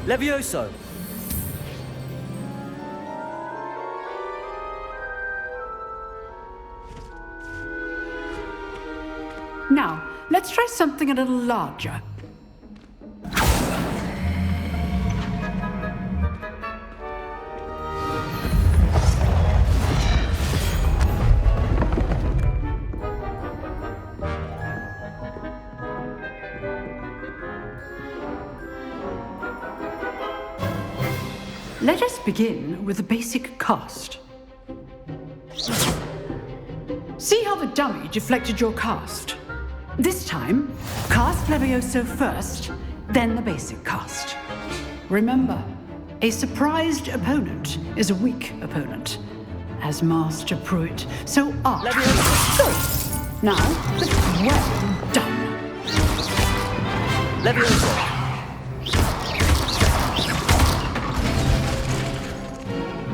Levioso! Now, let's try something a little larger. Let us begin with the basic cast. See how the dummy deflected your cast? This time, cast Levioso first, then the basic cast. Remember, a surprised opponent is a weak opponent, as Master Pruitt so art. Good. Now, well done. Levioso!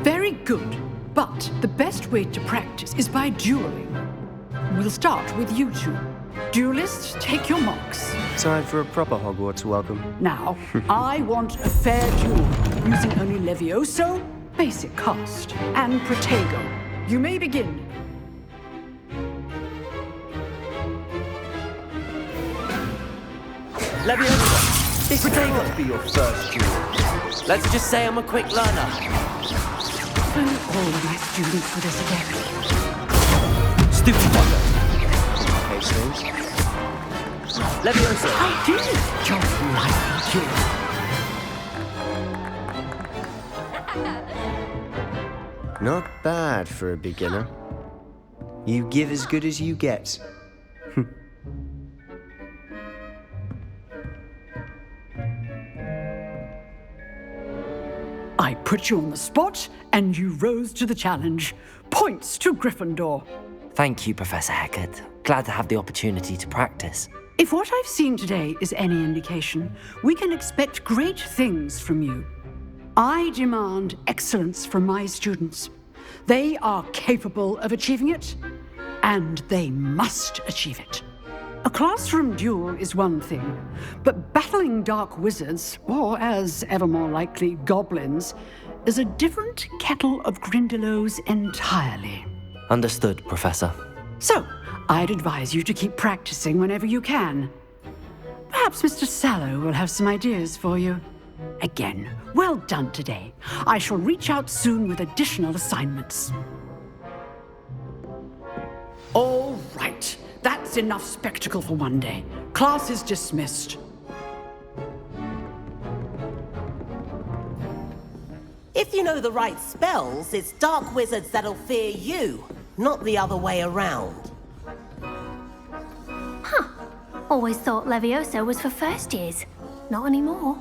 Very good, but the best way to practice is by dueling. We'll start with you two. Duelists, take your marks. Time for a proper Hogwarts welcome. Now, I want a fair duel, using only Levioso, basic cast, and Protego. You may begin. Levioso! This can't be your first duel. Let's just say I'm a quick learner. Don't all of my students for this again. Stupid fucker! Okay, Sage. Levioso! I did just like you. Not bad for a beginner. You give as good as you get. I put you on the spot, and you rose to the challenge. Points to Gryffindor. Thank you, Professor Hecat. Glad to have the opportunity to practice. If what I've seen today is any indication, we can expect great things from you. I demand excellence from my students. They are capable of achieving it, and they must achieve it. A classroom duel is one thing, but battling dark wizards, or as ever more likely, goblins, is a different kettle of Grindylows entirely. Understood, Professor. So, I'd advise you to keep practicing whenever you can. Perhaps Mr. Sallow will have some ideas for you. Again, well done today. I shall reach out soon with additional assignments. All right. That's enough spectacle for one day. Class is dismissed. If you know the right spells, it's dark wizards that'll fear you, not the other way around. Huh. Always thought Levioso was for first years. Not anymore.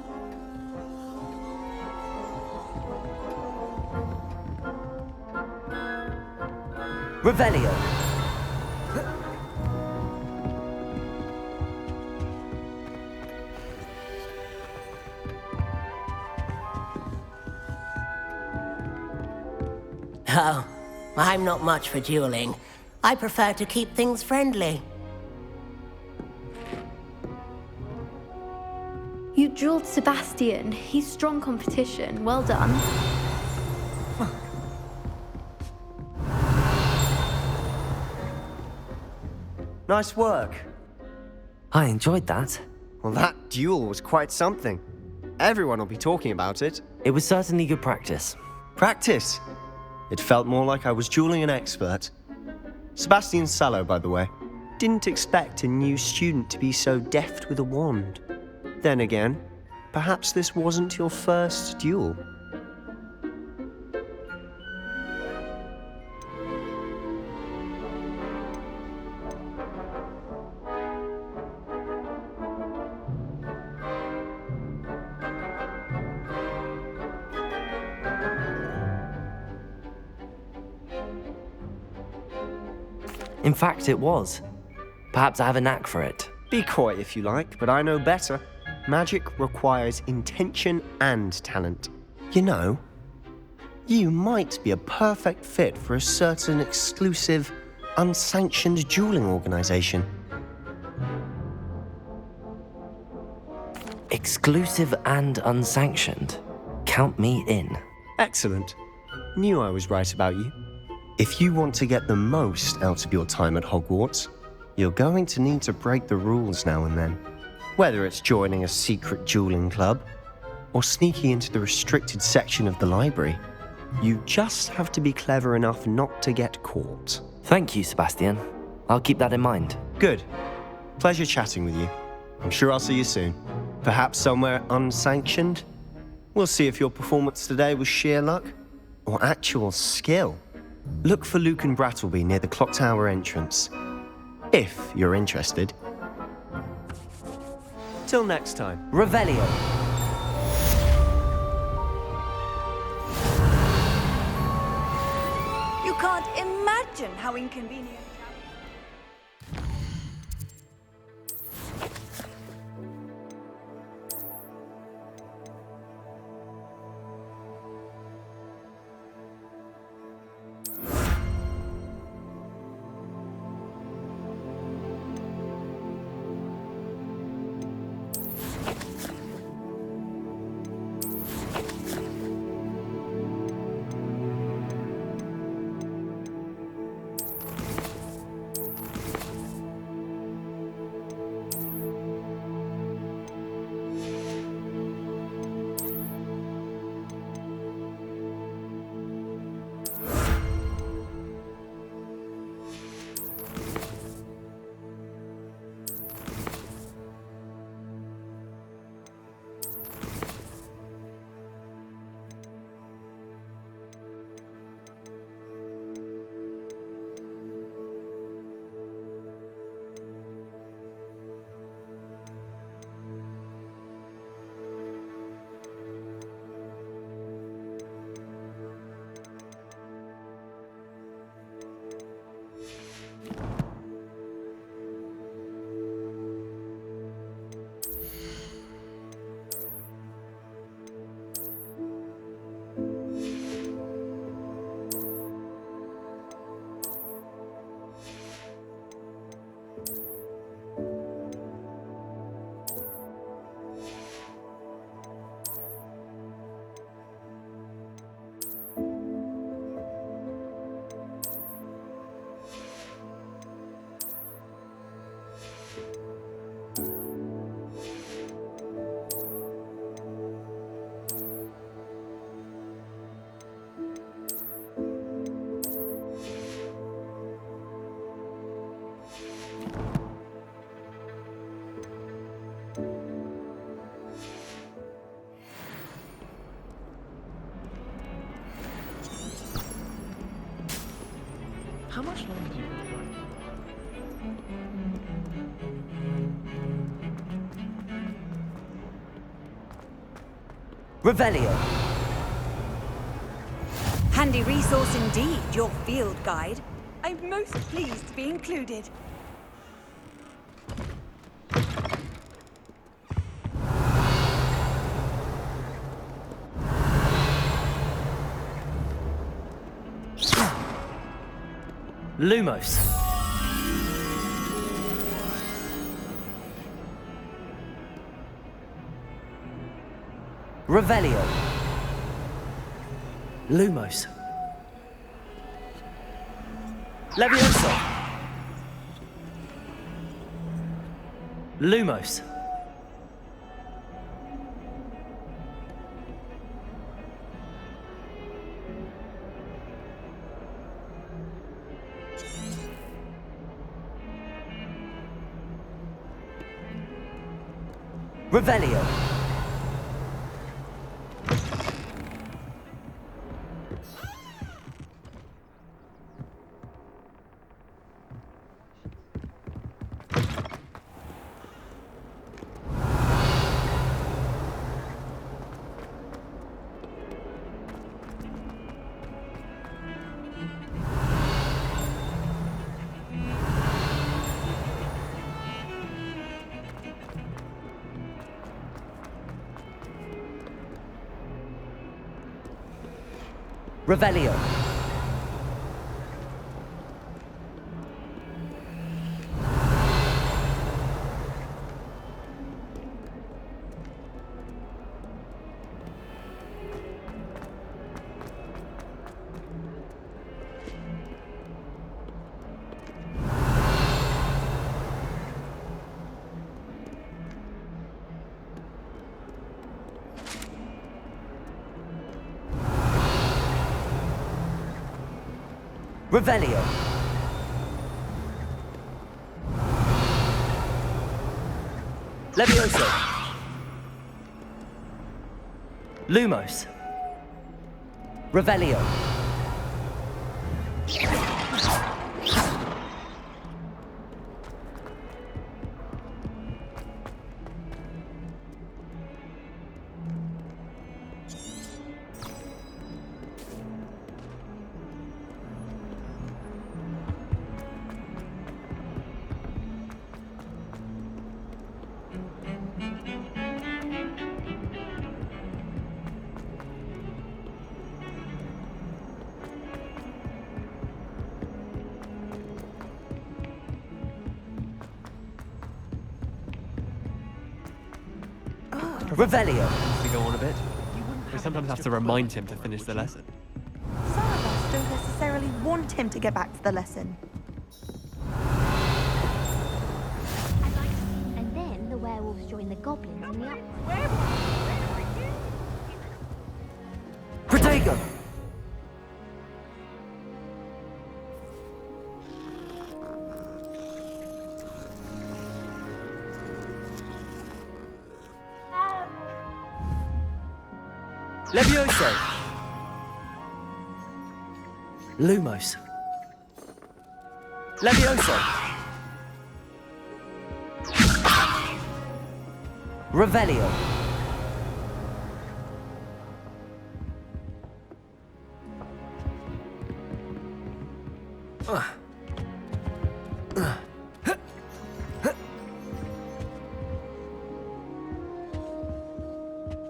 Revelio! Oh, I'm not much for dueling. I prefer to keep things friendly. You dueled Sebastian. He's strong competition. Well done. Nice work. I enjoyed that. Well, that duel was quite something. Everyone will be talking about it. It was certainly good practice. Practice. It felt more like I was dueling an expert. Sebastian Sallow, by the way. Didn't expect a new student to be so deft with a wand. Then again, perhaps this wasn't your first duel. In fact, it was. Perhaps I have a knack for it. Be coy if you like, but I know better. Magic requires intention and talent. You know, you might be a perfect fit for a certain exclusive, unsanctioned dueling organization. Exclusive and unsanctioned. Count me in. Excellent. Knew I was right about you. If you want to get the most out of your time at Hogwarts, you're going to need to break the rules now and then. Whether it's joining a secret dueling club or sneaking into the restricted section of the library, you just have to be clever enough not to get caught. Thank you, Sebastian. I'll keep that in mind. Good. Pleasure chatting with you. I'm sure I'll see you soon. Perhaps somewhere unsanctioned? We'll see if your performance today was sheer luck or actual skill. Look for Luke and Brattleby near the clock tower entrance, if you're interested. Till next time. Revelio. You can't imagine how inconvenient. How much longer do you want to run? Revelio. Handy resource indeed, your field guide. I'm most pleased to be included. Lumos. Revelio. Lumos. Levioso. Lumos. Revelio. Revelio. Revelio. Levioso. Lumos. Revelio. Revelio. To go on a bit. We sometimes have to remind him to finish the lesson. Some of us don't necessarily want him to get back to the lesson. And then the werewolves join the goblins in the up. Protego. Levioso. Lumos. Levioso. Revelio.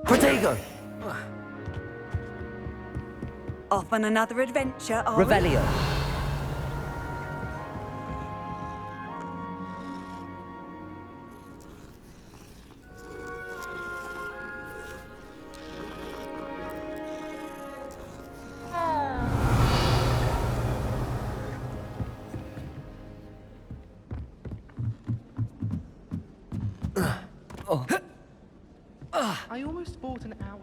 Protego. Off on another adventure, are we? Revelio. I almost bought an owl.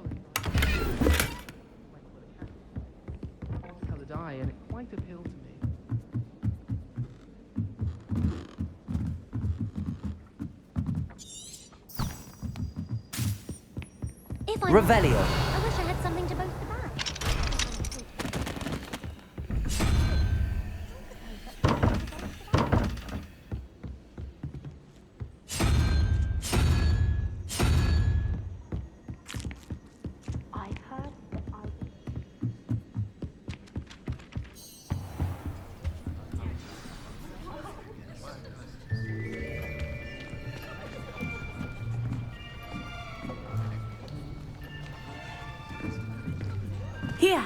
Coloured eye, and it quite appealed to me. If I Revelio. I wish I had something to boast about. I've heard that Here,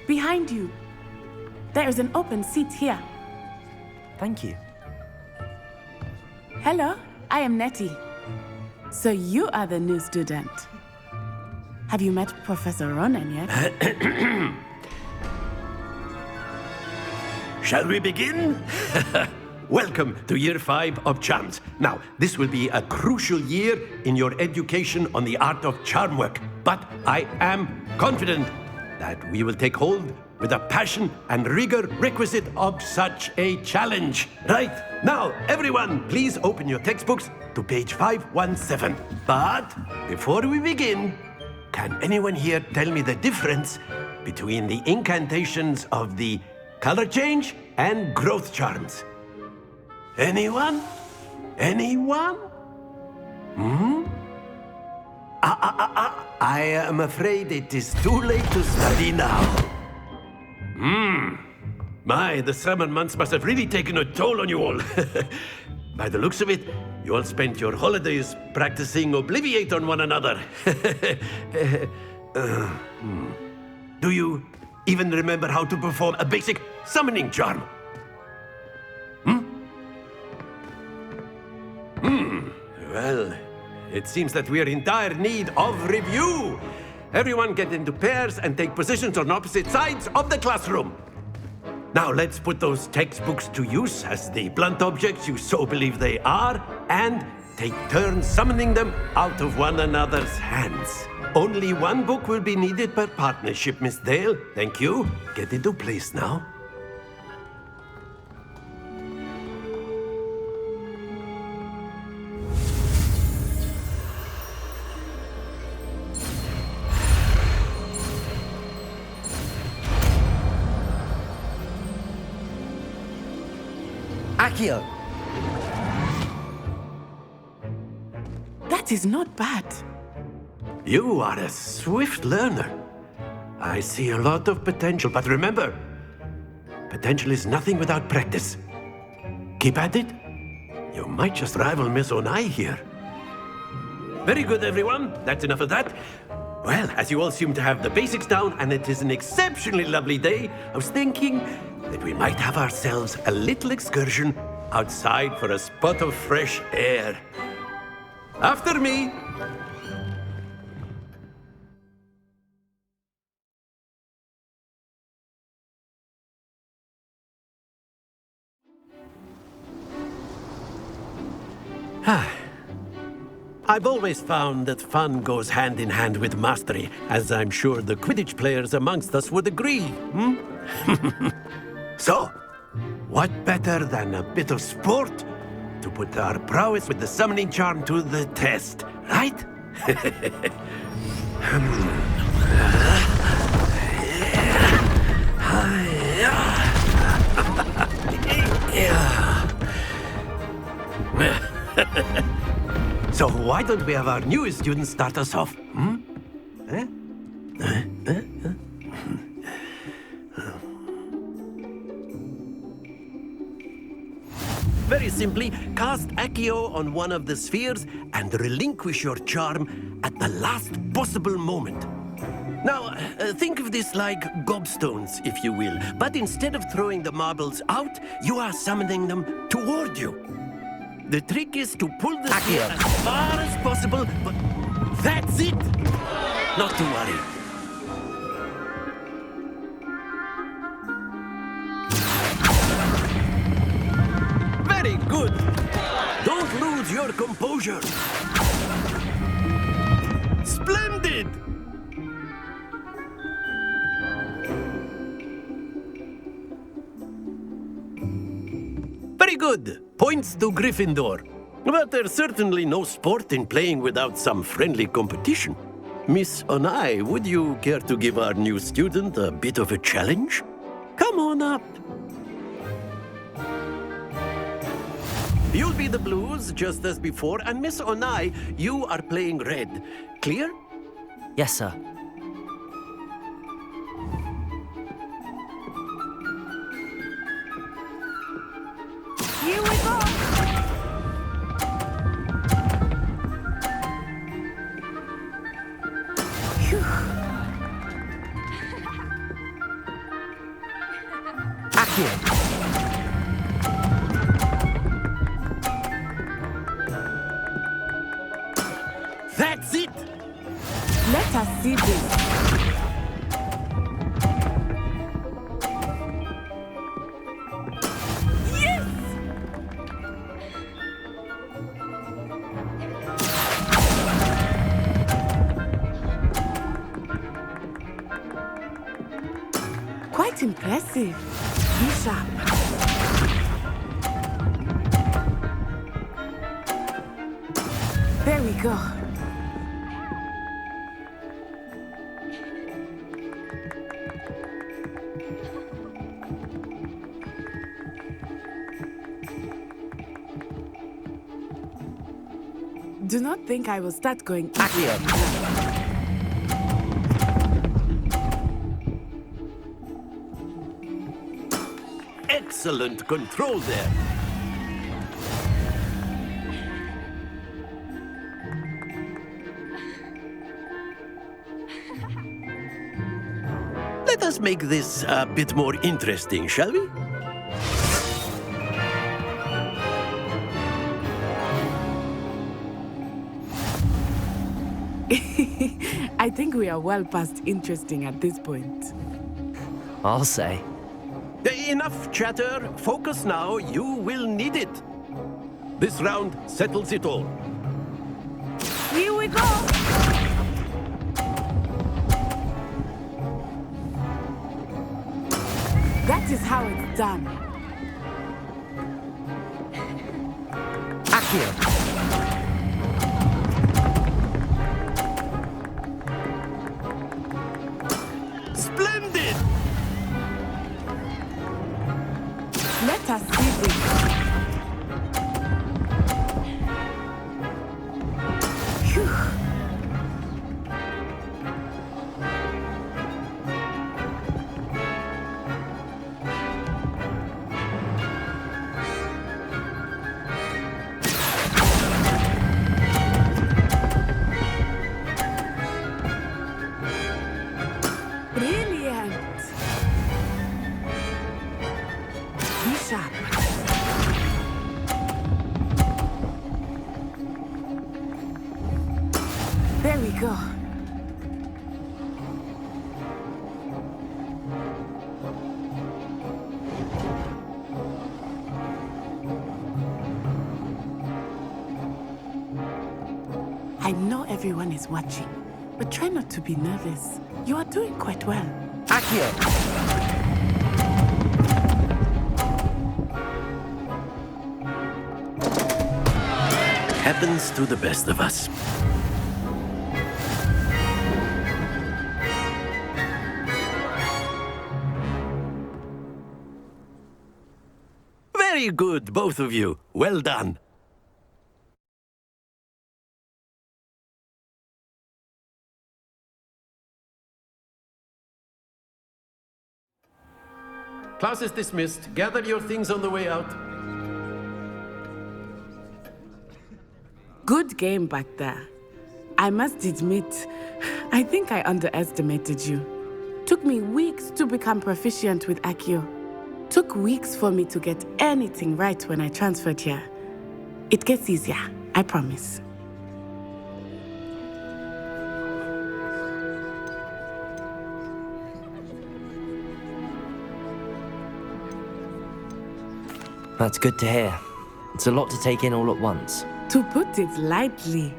behind you. There is an open seat here. Thank you. Hello, I am Nettie. So you are the new student. Have you met Professor Ronan yet? Shall we begin? Welcome to Year 5 of Charms. Now, this will be a crucial year in your education on the art of charm work, but I am confident that we will take hold with the passion and rigor requisite of such a challenge. Right, now, everyone, please open your textbooks to page 517. But before we begin, can anyone here tell me the difference between the incantations of the color change and growth charms? Anyone? Anyone? I am afraid it is too late to study now. My, the summer months must have really taken a toll on you all. By the looks of it, you all spent your holidays practicing Obliviate on one another. Do you even remember how to perform a basic summoning charm? Well, it seems that we are in dire need of review. Everyone get into pairs and take positions on opposite sides of the classroom. Now let's put those textbooks to use as the blunt objects you so believe they are, and take turns summoning them out of one another's hands. Only one book will be needed per partnership, Miss Dale. Thank you. Get into place now. Accio! That is not bad. You are a swift learner. I see a lot of potential, but remember, potential is nothing without practice. Keep at it. You might just rival Miss Onai here. Very good, everyone. That's enough of that. Well, as you all seem to have the basics down, and it is an exceptionally lovely day, I was thinking that we might have ourselves a little excursion outside for a spot of fresh air. After me. I've always found that fun goes hand in hand with mastery, as I'm sure the Quidditch players amongst us would agree. So, what better than a bit of sport to put our prowess with the summoning charm to the test, right? So why don't we have our newest student start us off? Very simply, cast Accio on one of the spheres and relinquish your charm at the last possible moment. Now, think of this like gobstones, if you will, but instead of throwing the marbles out, you are summoning them toward you. The trick is to pull the sphere as far as possible, but that's it! Not to worry. Very good! Don't lose your composure! Splendid! Very good. Points to Gryffindor. But there's certainly no sport in playing without some friendly competition. Miss Onai, would you care to give our new student a bit of a challenge? Come on up. You'll be the blues, just as before, and Miss Onai, you are playing red. Clear? Yes, sir. Here we go! Accio! That's it! Let us see this. Quite impressive. Be sharp. There we go. Do not think I will start going. Accio! Excellent control there. Let us make this a bit more interesting, shall we? I think we are well past interesting at this point. I'll say. Enough chatter. Focus now. You will need it. This round settles it all. Here we go! That is how it's done. Accio! Splendid! Let us see this. go. I know everyone is watching, but try not to be nervous. You are doing quite well. Accio! Happens to the best of us. Very good, both of you. Well done. Class is dismissed. Gather your things on the way out. Good game back there. I must admit, I think I underestimated you. Took me weeks to become proficient with Accio. Took weeks for me to get anything right when I transferred here. It gets easier, I promise. That's good to hear. It's a lot to take in all at once. To put it lightly,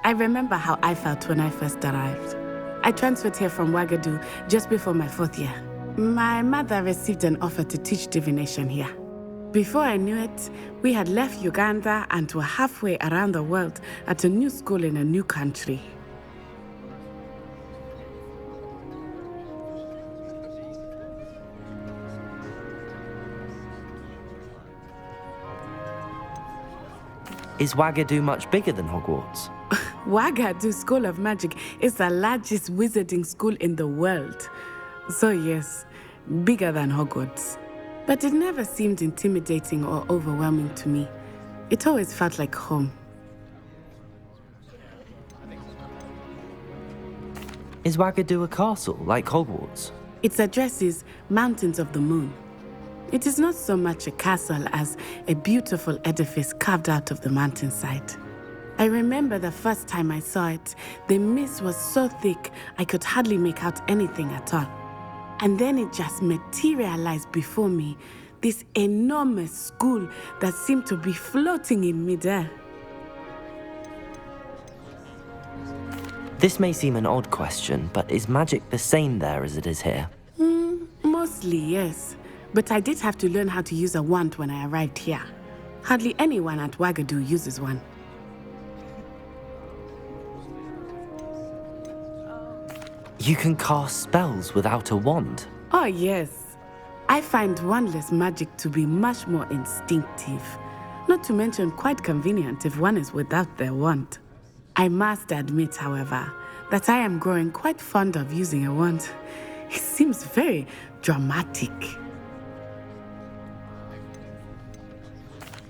I remember how I felt when I first arrived. I transferred here from Ouagadougou just before my 4th year. My mother received an offer to teach divination here. Before I knew it, we had left Uganda and were halfway around the world at a new school in a new country. Is Ouagadougou much bigger than Hogwarts? Ouagadougou School of Magic is the largest wizarding school in the world. So yes, bigger than Hogwarts. But it never seemed intimidating or overwhelming to me. It always felt like home. Is Ouagadougou a castle, like Hogwarts? Its address is Mountains of the Moon. It is not so much a castle as a beautiful edifice carved out of the mountainside. I remember the first time I saw it, the mist was so thick I could hardly make out anything at all. And then it just materialized before me, this enormous school that seemed to be floating in midair. This may seem an odd question, but is magic the same there as it is here? Mostly, yes. But I did have to learn how to use a wand when I arrived here. Hardly anyone at Ouagadougou uses one. You can cast spells without a wand? Oh, yes. I find wandless magic to be much more instinctive. Not to mention quite convenient if one is without their wand. I must admit, however, that I am growing quite fond of using a wand. It seems very dramatic.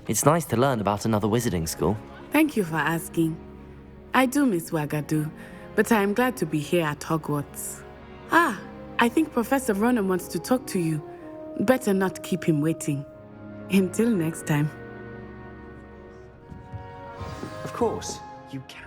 It's nice to learn about another wizarding school. Thank you for asking. I do miss Ouagadougou, but I am glad to be here at Hogwarts. Ah, I think Professor Ronan wants to talk to you. Better not keep him waiting. Until next time. Of course, you can.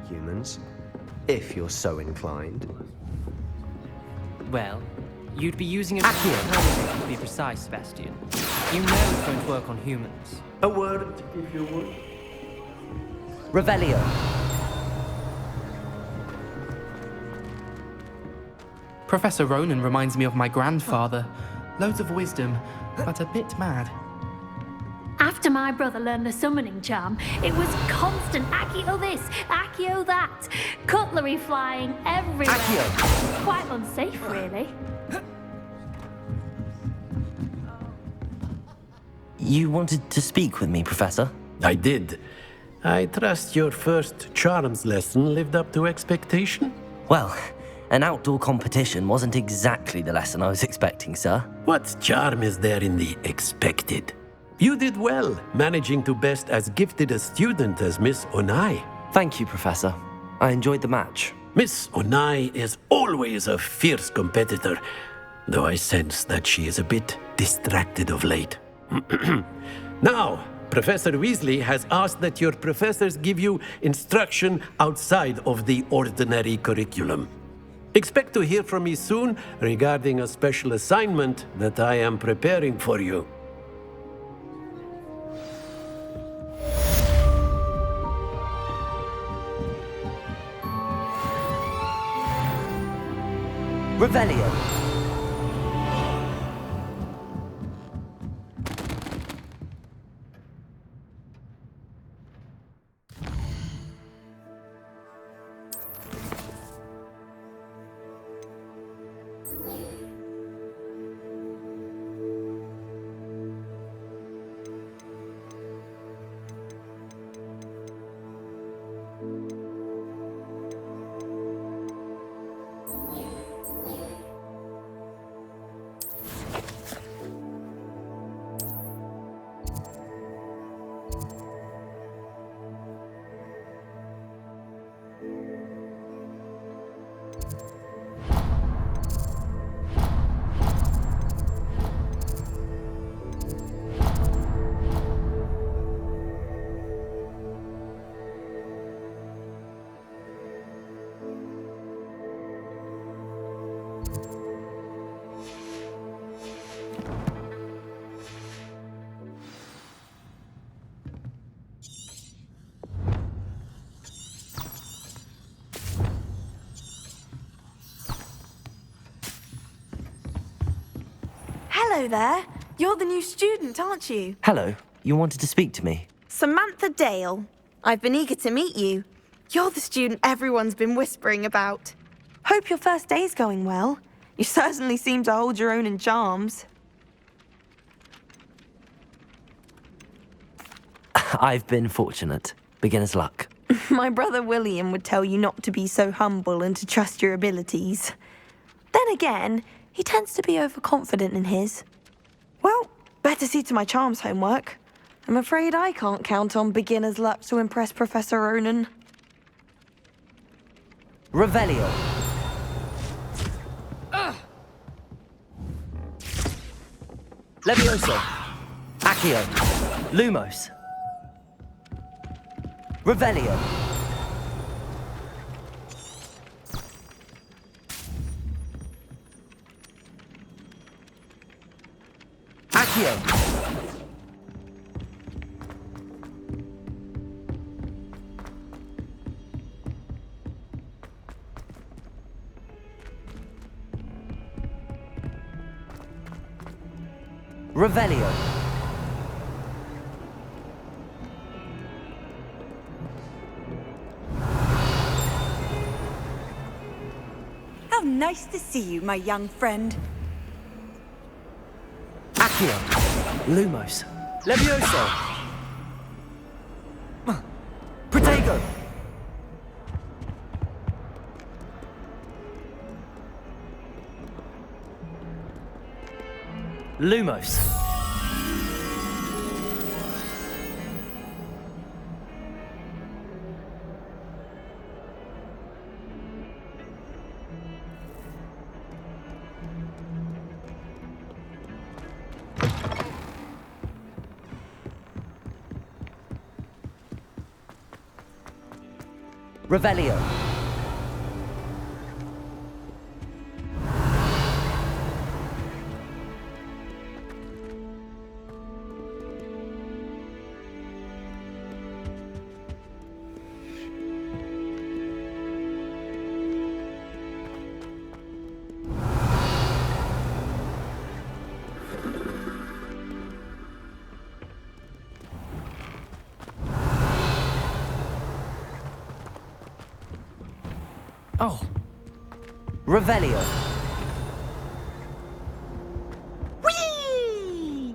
Humans, if you're so inclined. Well, you'd be using a Accio to be precise, Sebastian. You know it's going to work on humans. A word, if you would. Revelio. Professor Ronan reminds me of my grandfather. Loads of wisdom, but a bit mad. After After my brother learned the summoning charm, it was constant Accio this, Accio that, cutlery flying everywhere. Accio! Quite unsafe, really. You wanted to speak with me, Professor? I did. I trust your first charms lesson lived up to expectation? Well, an outdoor competition wasn't exactly the lesson I was expecting, sir. What charm is there in the expected? You did well, managing to best as gifted a student as Miss Onai. Thank you, Professor. I enjoyed the match. Miss Onai is always a fierce competitor, though I sense that she is a bit distracted of late. Now, Professor Weasley has asked that your professors give you instruction outside of the ordinary curriculum. Expect to hear from me soon regarding a special assignment that I am preparing for you. Revelio. Hello there. You're the new student, aren't you? Hello. You wanted to speak to me? Samantha Dale. I've been eager to meet you. You're the student everyone's been whispering about. Hope your first day's going well. You certainly seem to hold your own in charms. I've been fortunate. Beginner's luck. My brother William would tell you not to be so humble and to trust your abilities. Then again, he tends to be overconfident in his. Well, better see to my charms homework. I'm afraid I can't count on beginner's luck to impress Professor Ronan. Revelio. Levioso. Accio. Lumos. Revelio. Accio. Revelio. How nice to see you, my young friend. Accio. Lumos. Levioso. Protego. Lumos. Revelio. Oh. Revelio. Whee!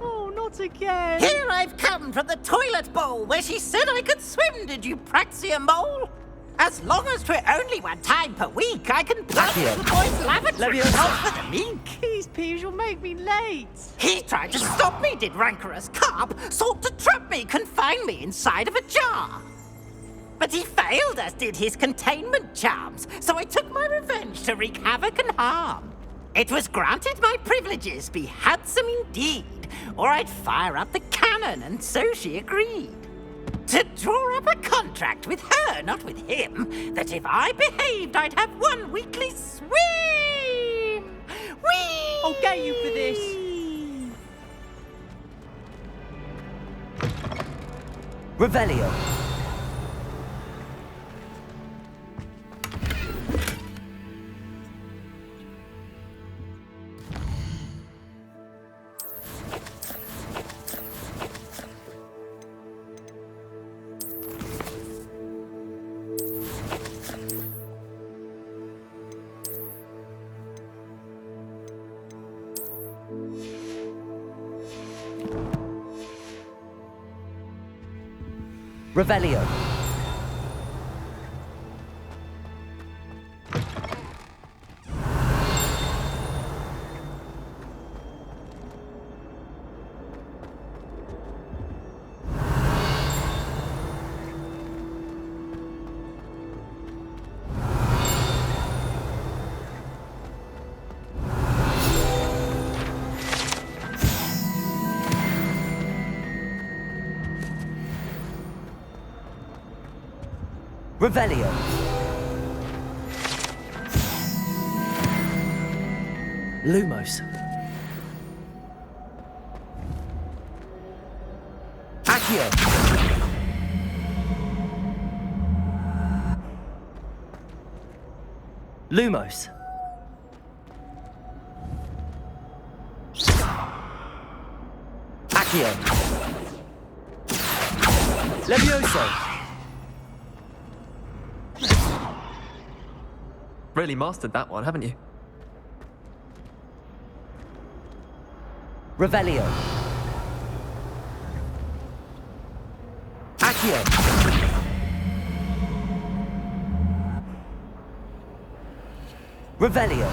Oh, not again. Here I've come from the toilet bowl where she said I could swim, did you praxia mole? As long as 'twere only one time per week, I can plunge Accio. the boy's lavatory, Leviosa. not for the meek. Please, Peeves, you'll make me late. He tried to stop me, did rancorous carp, sought to trap me, confine me inside of a jar. But he failed, as did his containment charms, so I took my revenge to wreak havoc and harm. It was granted my privileges be handsome indeed, or I'd fire up the cannon, and so she agreed. To draw up a contract with her, not with him, that if I behaved, I'd have one weekly swim! Whee! I'll get you for this. Revelio. Revelio. Revelio. Lumos. Accio. Lumos. Accio. Levioso. Really mastered that one, haven't you? Revelio. Accio. Revelio.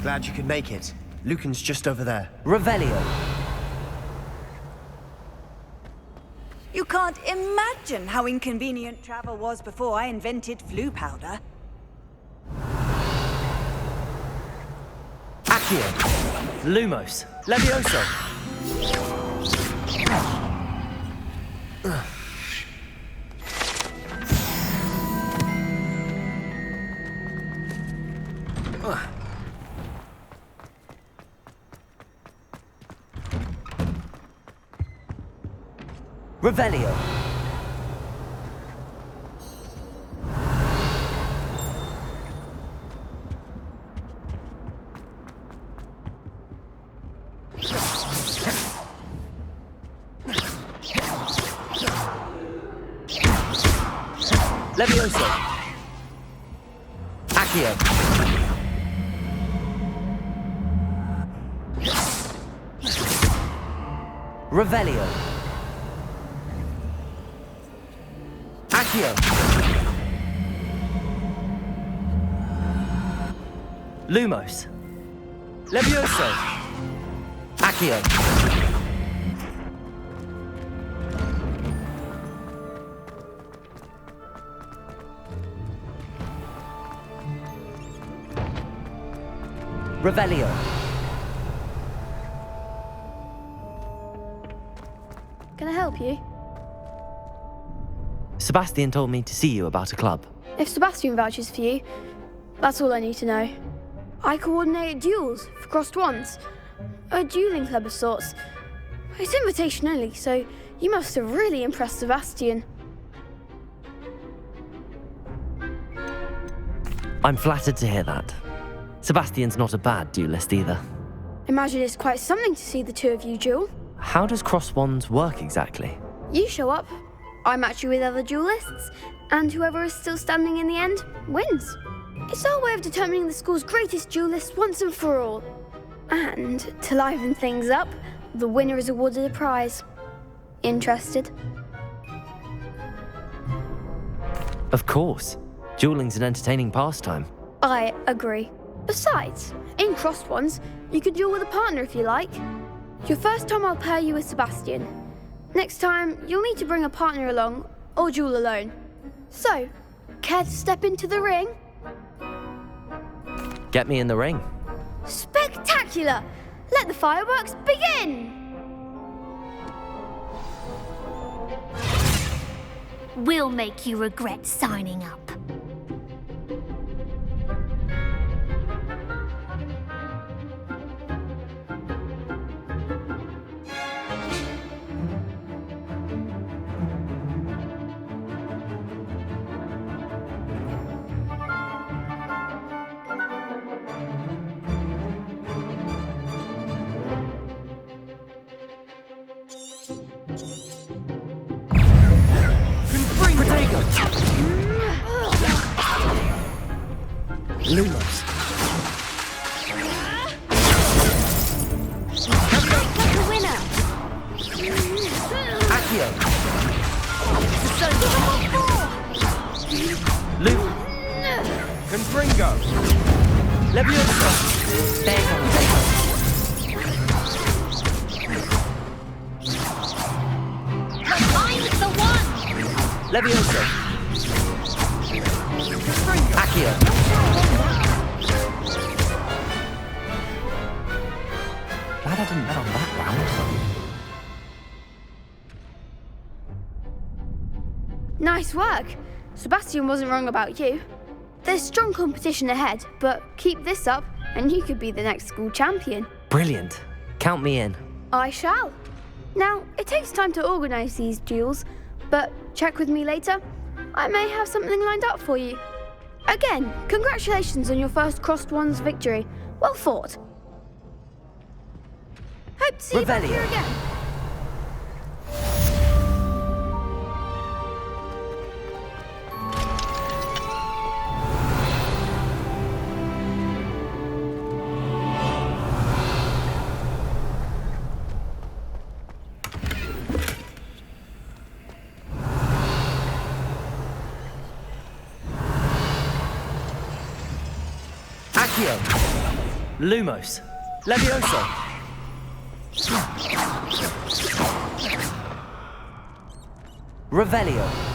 Glad you could make it. Lucan's just over there. Revelio. You can't imagine how inconvenient travel was before I invented flu powder. Accio. Lumos. Levioso. Revelio. Levioso. Accio. Revelio. Accio. Lumos. Levioso. Accio. Revelio. Can I help you? Sebastian told me to see you about a club. If Sebastian vouches for you, that's all I need to know. I coordinate duels for crossed wands. A dueling club of sorts. It's invitation only, so you must have really impressed Sebastian. I'm flattered to hear that. Sebastian's not a bad duelist either. Imagine it's quite something to see the two of you duel. How does cross wands work exactly? You show up, I match you with other duelists, and whoever is still standing in the end wins. It's our way of determining the school's greatest duelist once and for all. And to liven things up, the winner is awarded a prize. Interested? Of course. Dueling's an entertaining pastime. I agree. Besides, in crossed ones, you could duel with a partner if you like. Your first time I'll pair you with Sebastian. Next time, you'll need to bring a partner along, or duel alone. So, care to step into the ring? Get me in the ring. Spectacular! Let the fireworks begin! We'll make you regret signing up. Lumos. The winner! Accio. Luke. Confringo. Leviosa. Combine the one! Leviosa. Accio. Glad I didn't bet on that round. Nice work. Sebastian wasn't wrong about you. There's strong competition ahead, but keep this up and you could be the next school champion. Brilliant. Count me in. I shall. Now, it takes time to organise these duels, but check with me later. I may have something lined up for you. Again, congratulations on your first crossed wands victory. Well fought. Hope to see you back here again. Accio. Lumos. Leviosa. Revelio.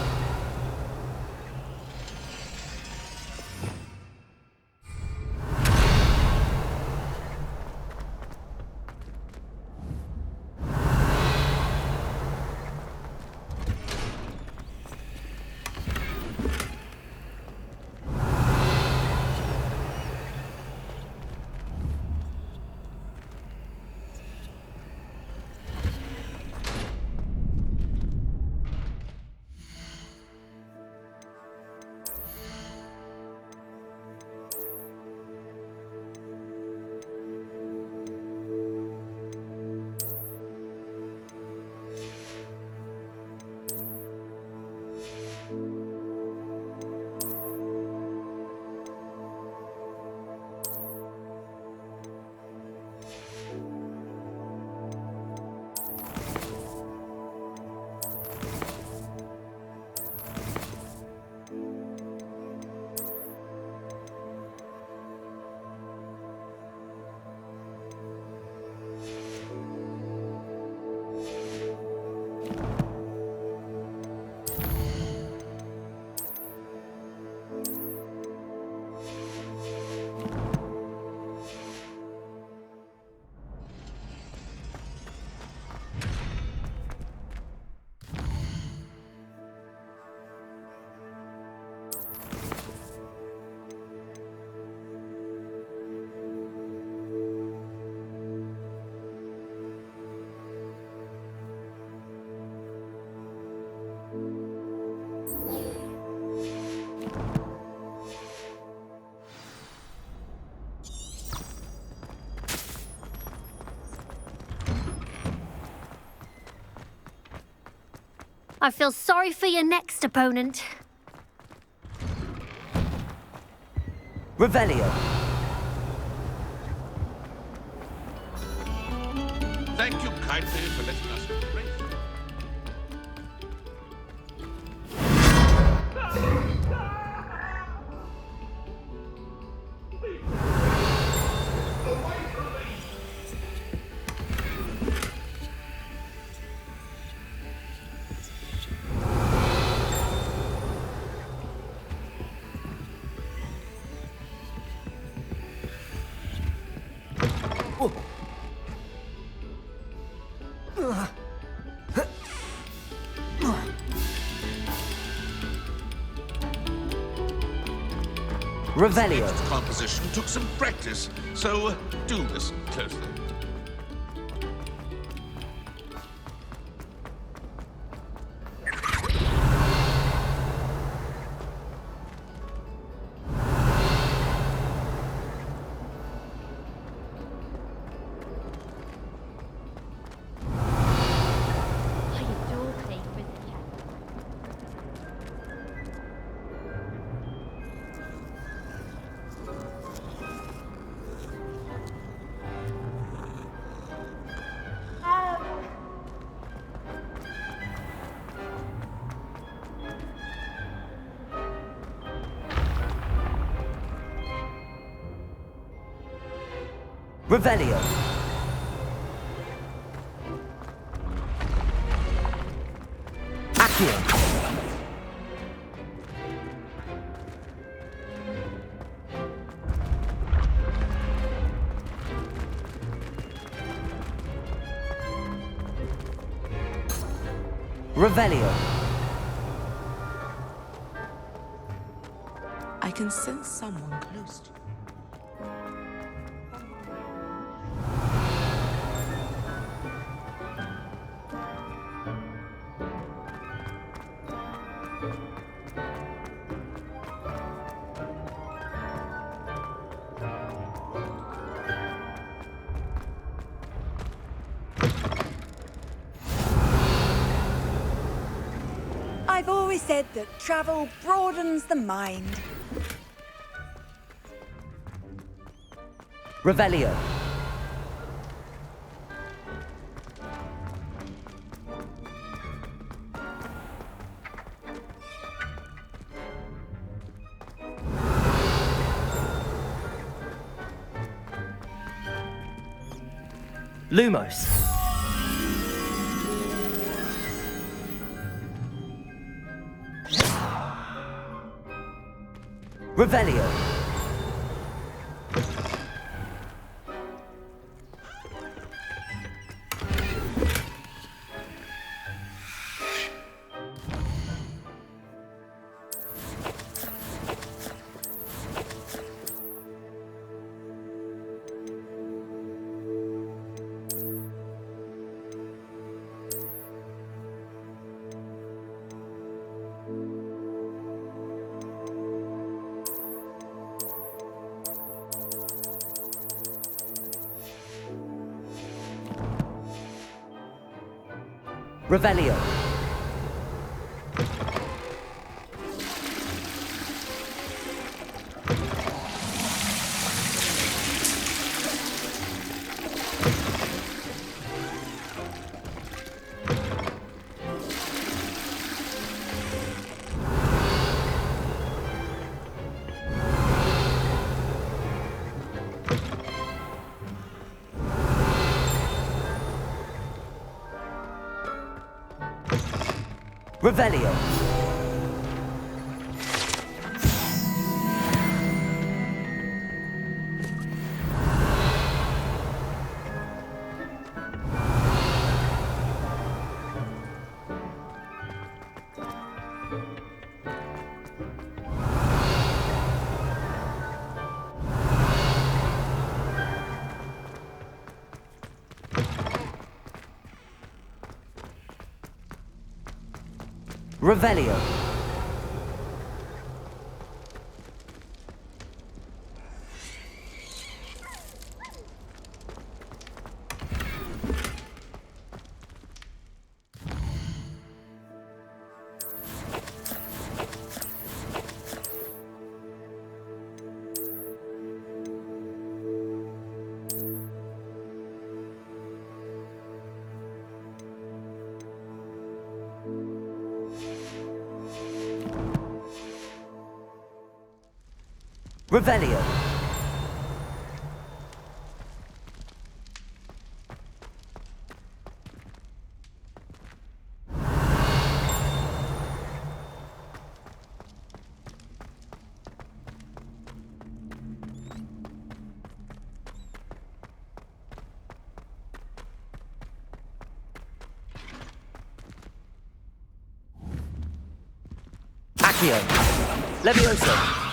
I feel sorry for your next opponent. Revelio. Thank you kindly for letting us embrace. Revelio. This composition took some practice, so do listen closely. I adore playing with the cat. Revelio. Accio. Revelio. I can sense someone close to you. I've always said that travel broadens the mind. Revelio. Lumos. Revelio. Revelio. Revelio. Revelio. Revelio. Accio. Levioso.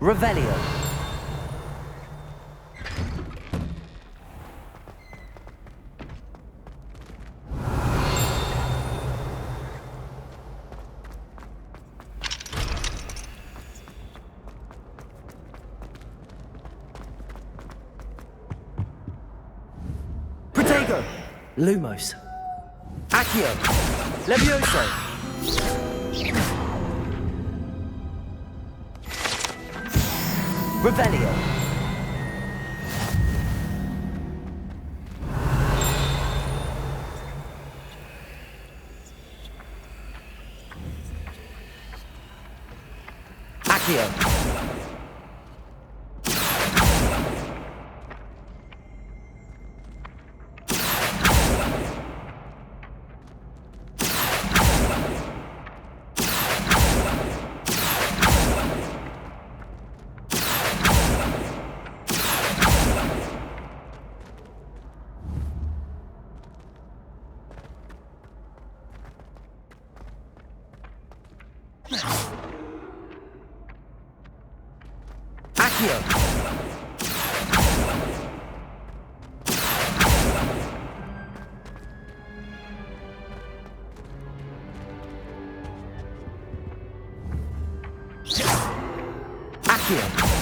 Revelio. Protego. Lumos. Accio. Levioso. Revelio. Accio. Accio. Accio.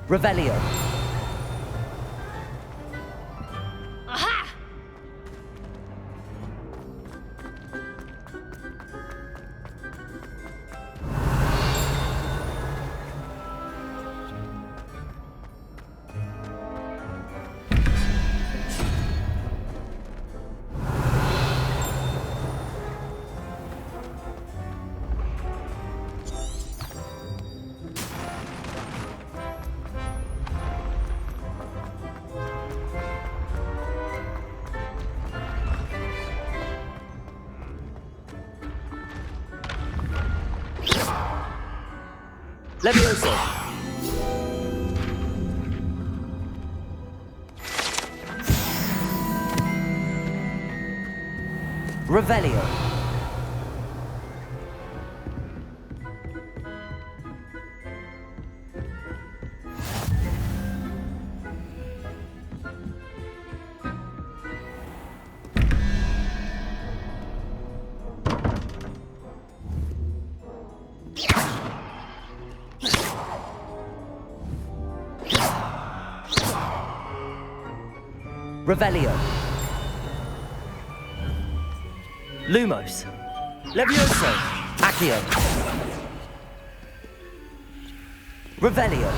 Revelio. Aha! Levioso. Revelio. Revelio. Lumos. Levioso. Accio. Revelio.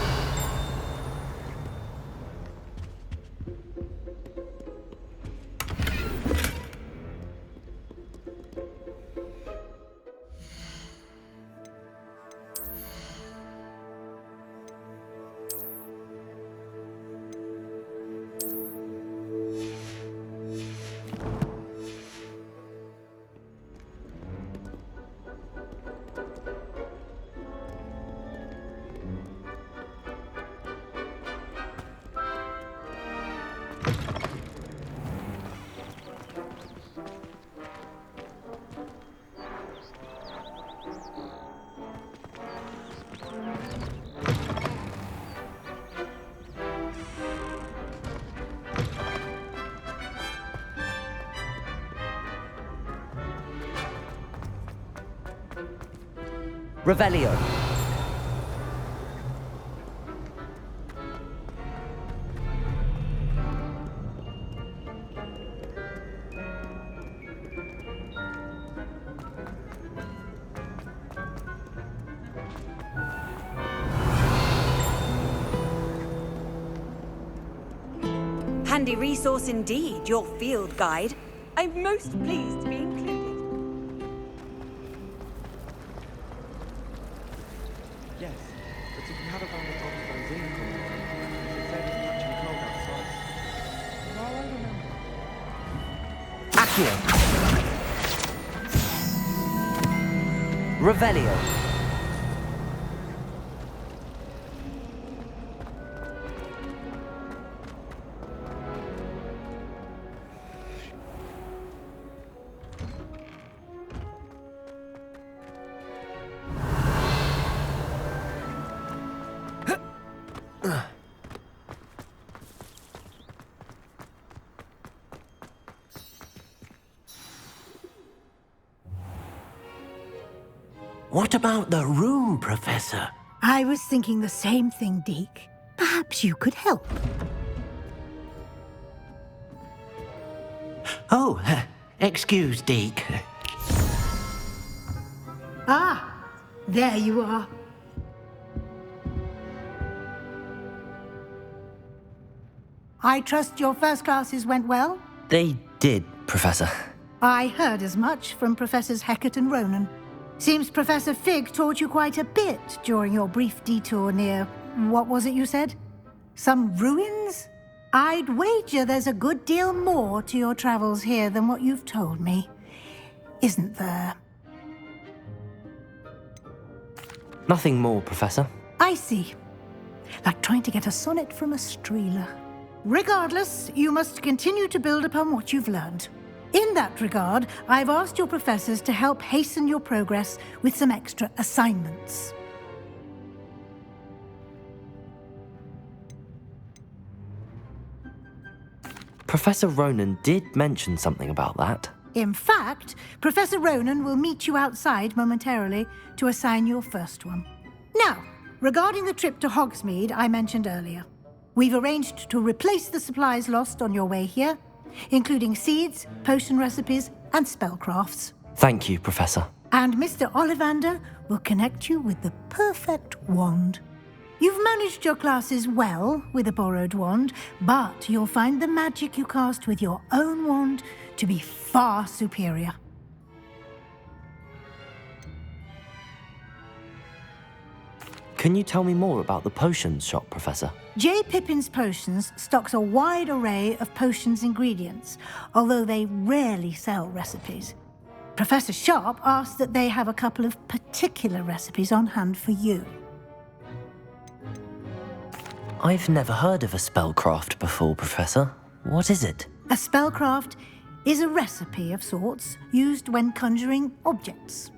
Revelio. Handy resource indeed, your field guide. I'm most pleased to be included. Yes, but if you have a band of Oxbows in it said it's touching cold outside. Well, I remember. Accio. Revelio. What about the room, Professor? I was thinking the same thing, Deke. Perhaps you could help. Oh, excuse, Deke. Ah, there you are. I trust your first classes went well? They did, Professor. I heard as much from Professors Hecat and Ronan. Seems Professor Fig taught you quite a bit during your brief detour near... what was it you said? Some ruins? I'd wager there's a good deal more to your travels here than what you've told me. Isn't there? Nothing more, Professor. I see. Like trying to get a sonnet from a streeler. Regardless, you must continue to build upon what you've learned. In that regard, I've asked your professors to help hasten your progress with some extra assignments. Professor Ronan did mention something about that. In fact, Professor Ronan will meet you outside momentarily to assign your first one. Now, regarding the trip to Hogsmeade I mentioned earlier, we've arranged to replace the supplies lost on your way here, including seeds, potion recipes, and spellcrafts. Thank you, Professor. And Mr. Ollivander will connect you with the perfect wand. You've managed your classes well with a borrowed wand, but you'll find the magic you cast with your own wand to be far superior. Can you tell me more about the potions shop, Professor? J. Pippin's Potions stocks a wide array of potions ingredients, although they rarely sell recipes. Professor Sharp asked that they have a couple of particular recipes on hand for you. I've never heard of a spellcraft before, Professor. What is it? A spellcraft is a recipe of sorts used when conjuring objects.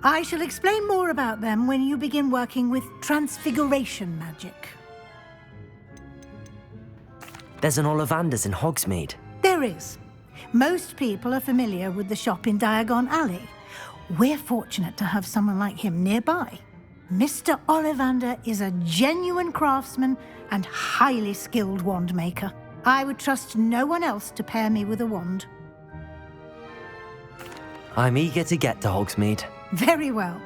I shall explain more about them when you begin working with transfiguration magic. There's an Ollivander's in Hogsmeade. There is. Most people are familiar with the shop in Diagon Alley. We're fortunate to have someone like him nearby. Mr. Ollivander is a genuine craftsman and highly skilled wand maker. I would trust no one else to pair me with a wand. I'm eager to get to Hogsmeade. Very well.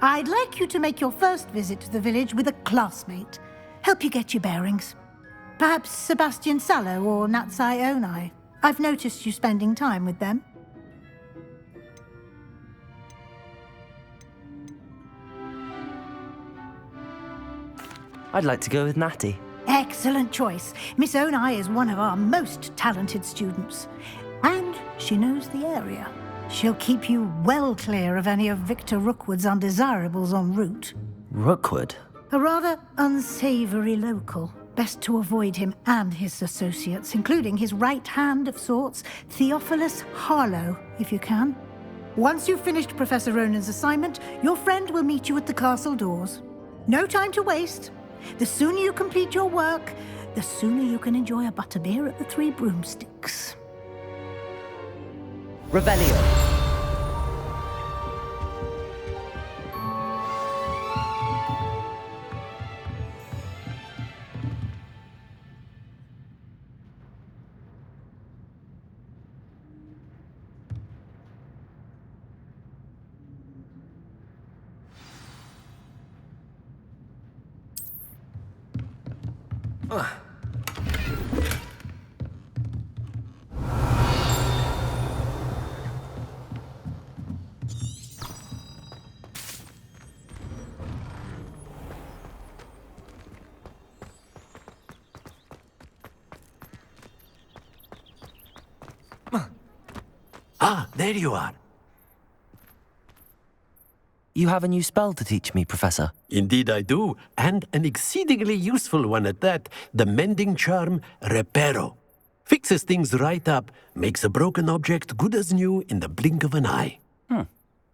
I'd like you to make your first visit to the village with a classmate. Help you get your bearings. Perhaps Sebastian Sallow or Natsai Onai. I've noticed you spending time with them. I'd like to go with Natty. Excellent choice. Miss Onai is one of our most talented students. And she knows the area. She'll keep you well clear of any of Victor Rookwood's undesirables en route. Rookwood? A rather unsavory local. Best to avoid him and his associates, including his right hand of sorts, Theophilus Harlow, if you can. Once you've finished Professor Ronan's assignment, your friend will meet you at the castle doors. No time to waste. The sooner you complete your work, the sooner you can enjoy a butterbeer at the Three Broomsticks. Revelio. Ah, there you are. You have a new spell to teach me, Professor. Indeed I do, and an exceedingly useful one at that. The mending charm, Reparo. Fixes things right up, makes a broken object good as new in the blink of an eye.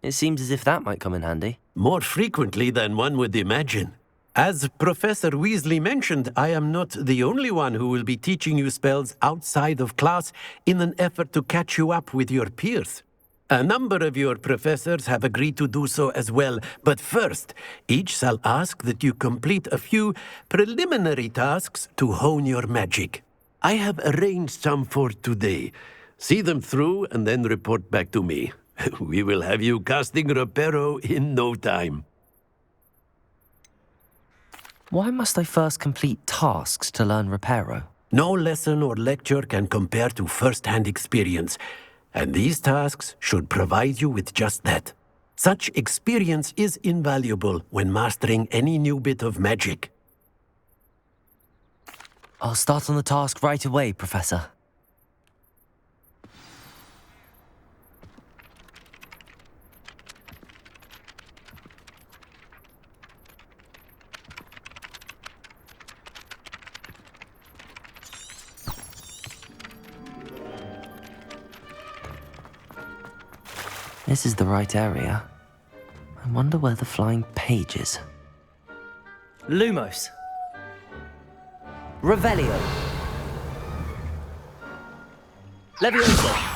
It seems as if that might come in handy. More frequently than one would imagine. As Professor Weasley mentioned, I am not the only one who will be teaching you spells outside of class in an effort to catch you up with your peers. A number of your professors have agreed to do so as well, but first, each shall ask that you complete a few preliminary tasks to hone your magic. I have arranged some for today. See them through and then report back to me. We will have you casting Reparo in no time. Why must I first complete tasks to learn Reparo? No lesson or lecture can compare to first-hand experience, and these tasks should provide you with just that. Such experience is invaluable when mastering any new bit of magic. I'll start on the task right away, Professor. This is the right area. I wonder where the flying page is. Lumos. Revelio. Leviosa.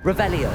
Revelio.